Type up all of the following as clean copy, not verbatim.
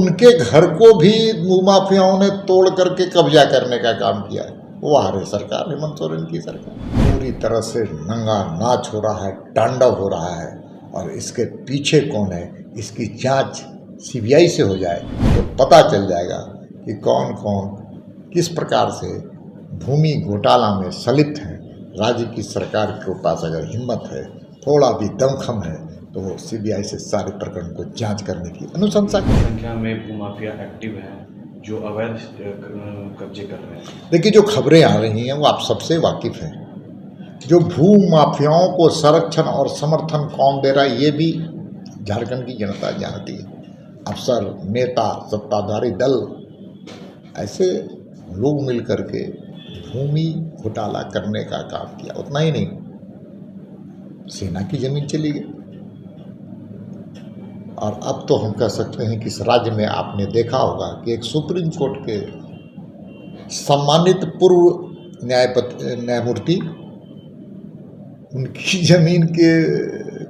उनके घर को भी भूमाफियाओं ने तोड़ करके कब्जा करने का काम किया है। वो आ रही सरकार, हेमंत सोरेन की सरकार पूरी तरह से नंगा नाच हो रहा है, तांडव हो रहा है। और इसके पीछे कौन है, इसकी जांच सीबीआई से हो जाए तो पता चल जाएगा कि कौन कौन किस प्रकार से भूमि घोटाला में संलिप्त हैं। राज्य की सरकार के पास अगर हिम्मत है, थोड़ा भी दमखम है, तो वो सीबीआई से सारे प्रकरण को जांच करने की अनुशंसा करें। संख्या में भूमाफिया एक्टिव हैं जो अवैध कब्जे कर रहे हैं। देखिए, जो खबरें आ रही हैं वो आप सबसे वाकिफ हैं। जो भू माफियाओं को संरक्षण और समर्थन कौन दे रहा है, ये भी झारखंड की जनता जानती है। अफसर, नेता, सत्ताधारी दल, ऐसे लोग मिल करके भूमि घोटाला करने का काम किया। उतना ही नहीं, सेना की जमीन चली गई। और अब तो हम कह सकते हैं कि इस राज्य में आपने देखा होगा कि एक सुप्रीम कोर्ट के सम्मानित पूर्व न्यायमूर्ति, उनकी जमीन के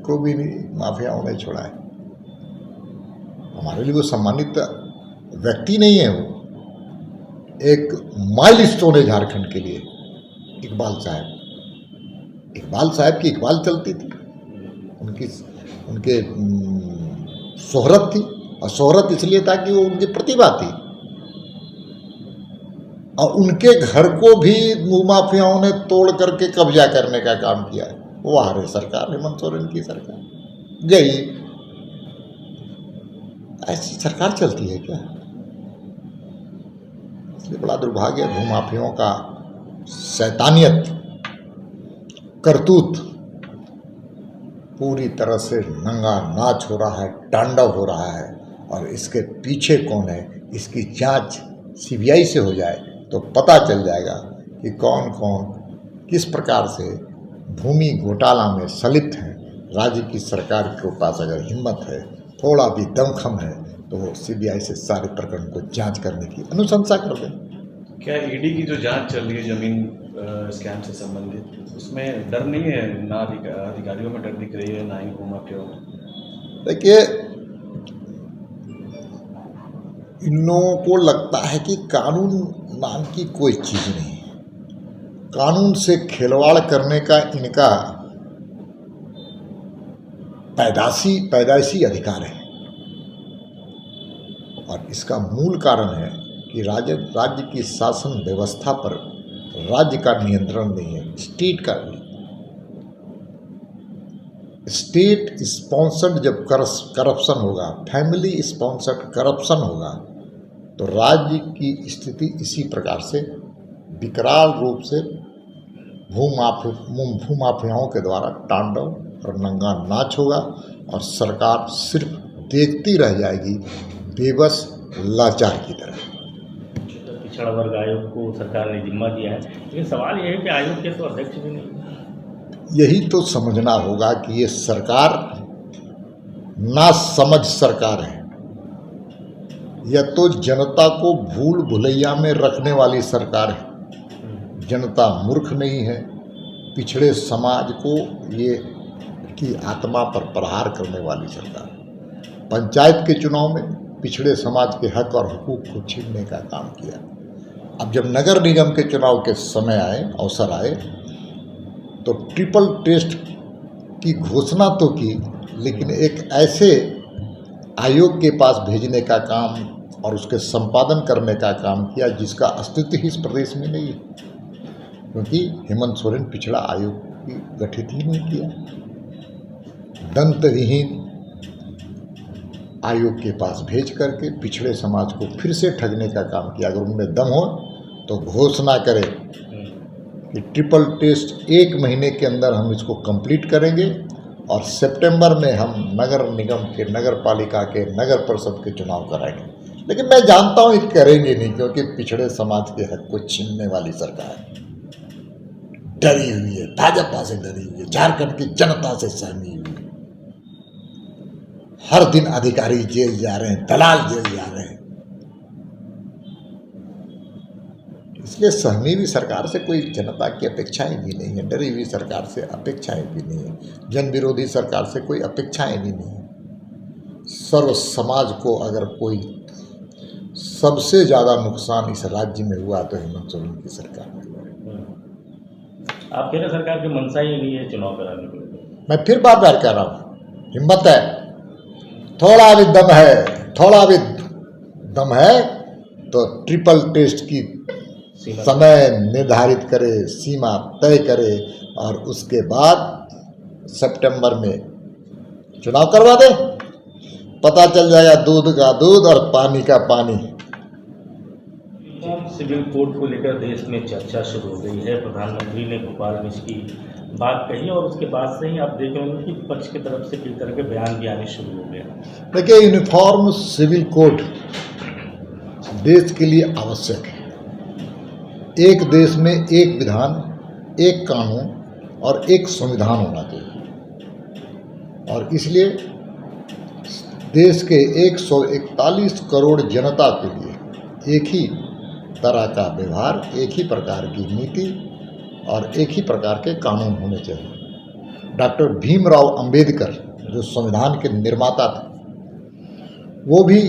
को भी माफियाओं ने छोड़ा है। हमारे लिए वो सम्मानित व्यक्ति नहीं है, वो एक माइलस्टोन है झारखंड के लिए। इकबाल साहब की इकबाल चलती थी, उनके शोहरत थी। और शोहरत इसलिए था कि वो उनकी प्रतिभा थी। और उनके घर को भी भूमाफियाओं ने तोड़ करके कब्जा करने का काम किया है। वो आ रही सरकार, हेमंत सोरेन की सरकार गई। ऐसी सरकार चलती है क्या? इसलिए बड़ा दुर्भाग्य है भूमाफियाओं का। शैतानियत, करतूत पूरी तरह से नंगा नाच हो रहा है, तांडव हो रहा है। और इसके पीछे कौन है, इसकी जांच सीबीआई से हो जाए तो पता चल जाएगा कि कौन कौन किस प्रकार से भूमि घोटाला में संलिप्त हैं। राज्य की सरकार के पास अगर हिम्मत है, थोड़ा भी दमखम है, तो वो सीबीआई से सारे प्रकरण को जांच करने की अनुशंसा कर दें। क्या ईडी की जो जांच चल रही है जमीन स्कैम से संबंधित, उसमें डर नहीं है? ना अधिकारियों में डर दिख रही है, ना ही भूमाफियाओं में। देखिए, इन लोगों को लगता है कि कानून नाम की कोई चीज़ नहीं है। कानून से खिलवाड़ करने का इनका पैदाइशी अधिकार है। और इसका मूल कारण है कि राज्य की शासन व्यवस्था पर राज्य का नियंत्रण नहीं है, स्टेट का भी। स्टेट स्पॉन्सर्ड जब करप्शन होगा, फैमिली स्पॉन्सर्ड करप्शन होगा, तो राज्य की स्थिति इसी प्रकार से विकराल रूप से भूमाफियाओं के द्वारा तांडव और नंगा नाच होगा। और सरकार सिर्फ देखती रह जाएगी, बेबस लाचार की तरह। पिछड़ा वर्ग आयोग को सरकार ने जिम्मा दिया है, लेकिन सवाल यह है कि आयोग के तो अध्यक्ष भी नहीं। यही तो समझना होगा कि ये सरकार ना समझ सरकार है, या तो जनता को भूल भुलैया में रखने वाली सरकार है। जनता मूर्ख नहीं है। पिछड़े समाज को ये की आत्मा पर प्रहार करने वाली सरकार। पंचायत के चुनाव में पिछड़े समाज के हक और हुकूक को छीनने का काम किया। अब जब नगर निगम के चुनाव के समय आए, अवसर आए, तो ट्रिपल टेस्ट की घोषणा तो की, लेकिन एक ऐसे आयोग के पास भेजने का काम और उसके संपादन करने का काम किया जिसका अस्तित्व ही इस प्रदेश में नहीं है। क्योंकि हेमंत सोरेन पिछड़ा आयोग की गठित ही नहीं किया। दंतविहीन आयोग के पास भेज करके पिछड़े समाज को फिर से ठगने का काम किया। अगर उनमें दम हो तो घोषणा करें कि ट्रिपल टेस्ट 1 महीने के अंदर हम इसको कंप्लीट करेंगे और सितंबर में हम नगर निगम के, नगर पालिका के, नगर परिषद के चुनाव कराएंगे। लेकिन मैं जानता हूँ ये करेंगे नहीं, क्योंकि पिछड़े समाज के हक को छीनने वाली सरकार डरी हुई है, भाजपा से डरी हुई है, झारखंड की जनता से सहमी हुई है। हर दिन अधिकारी जेल जा रहे हैं, दलाल जेल जा रहे हैं। इसलिए सहमी हुई सरकार से कोई जनता की अपेक्षाएं भी नहीं है, डरी हुई सरकार से अपेक्षाएं भी नहीं है, जन विरोधी सरकार से कोई अपेक्षाएं भी नहीं है। सर्व समाज को अगर कोई सबसे ज़्यादा नुकसान इस राज्य में हुआ तो हेमंत सोरेन की सरकार में हुआ। आप कह रहे सरकार की मंशा ही नहीं है चुनाव कराने के लिए। मैं फिर बार बार कह रहा हूँ, हिम्मत है, थोड़ा भी दम है, थोड़ा भी दम है तो ट्रिपल टेस्ट की समय निर्धारित करे, सीमा तय करे और उसके बाद सितंबर में चुनाव करवा दे। पता चल जाएगा दूध का दूध और पानी का पानी। सिविल कोड को लेकर देश में चर्चा शुरू हो गई है। प्रधानमंत्री ने भोपाल में इसकी बात कही और उसके बाद से ही आप देख रहे होंगे कि विपक्ष की तरफ से कई तरह के बयान भी आने शुरू हो गए। देखिए, यूनिफॉर्म सिविल कोड देश के लिए आवश्यक है। एक देश में एक विधान, एक कानून और एक संविधान होना चाहिए और इसलिए देश के 141 करोड़ जनता के लिए एक ही तरह का व्यवहार, एक ही प्रकार की नीति और एक ही प्रकार के कानून होने चाहिए। डॉक्टर भीमराव अंबेडकर जो संविधान के निर्माता थे वो भी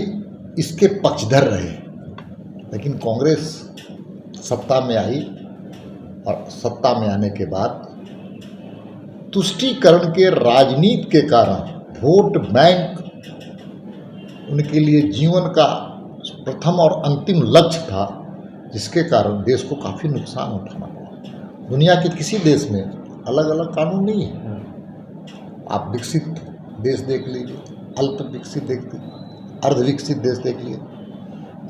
इसके पक्षधर रहे, लेकिन कांग्रेस सत्ता में आई और सत्ता में आने के बाद तुष्टीकरण के राजनीति के कारण वोट बैंक उनके लिए जीवन का प्रथम और अंतिम लक्ष्य था, जिसके कारण देश को काफ़ी नुकसान उठाना पड़ा। दुनिया के किसी देश में अलग अलग कानून नहीं है। आप विकसित देश देख लीजिए, अल्प विकसित देखते, अर्ध विकसित देश देख लिए,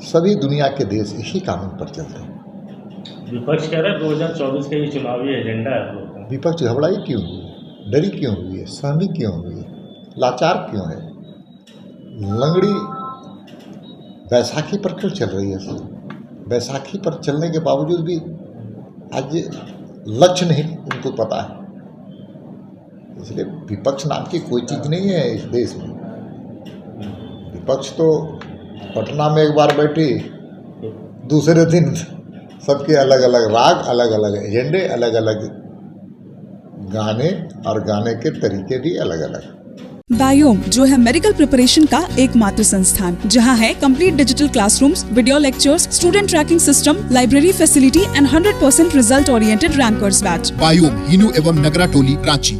सभी दुनिया के देश इसी कानून पर चलते हैं। विपक्ष कह रहा है 2024 का ये चुनावी एजेंडा है। विपक्ष घबराई क्यों हुई, डरी क्यों हुई है, सहमी क्यों हुई है, लाचार क्यों है? लंगड़ी बैसाखी पर क्यों चल रही है? बैसाखी पर चलने के बावजूद भी आज लक्ष्य नहीं उनको पता है। इसलिए विपक्ष नाम की कोई चीज़ नहीं है इस देश में। विपक्ष तो पटना में एक बार बैठी, दूसरे दिन सबके अलग अलग राग, अलग अलग एजेंडे, अलग अलग गाने और गाने के तरीके भी अलग अलग। बायोम जो है मेडिकल प्रिपरेशन का एकमात्र संस्थान जहां है complete digital classrooms, video lectures, student tracking system, library facility and 100% result oriented rankers batch. Biome, Hinoo एवं नगरा टोली, रांची।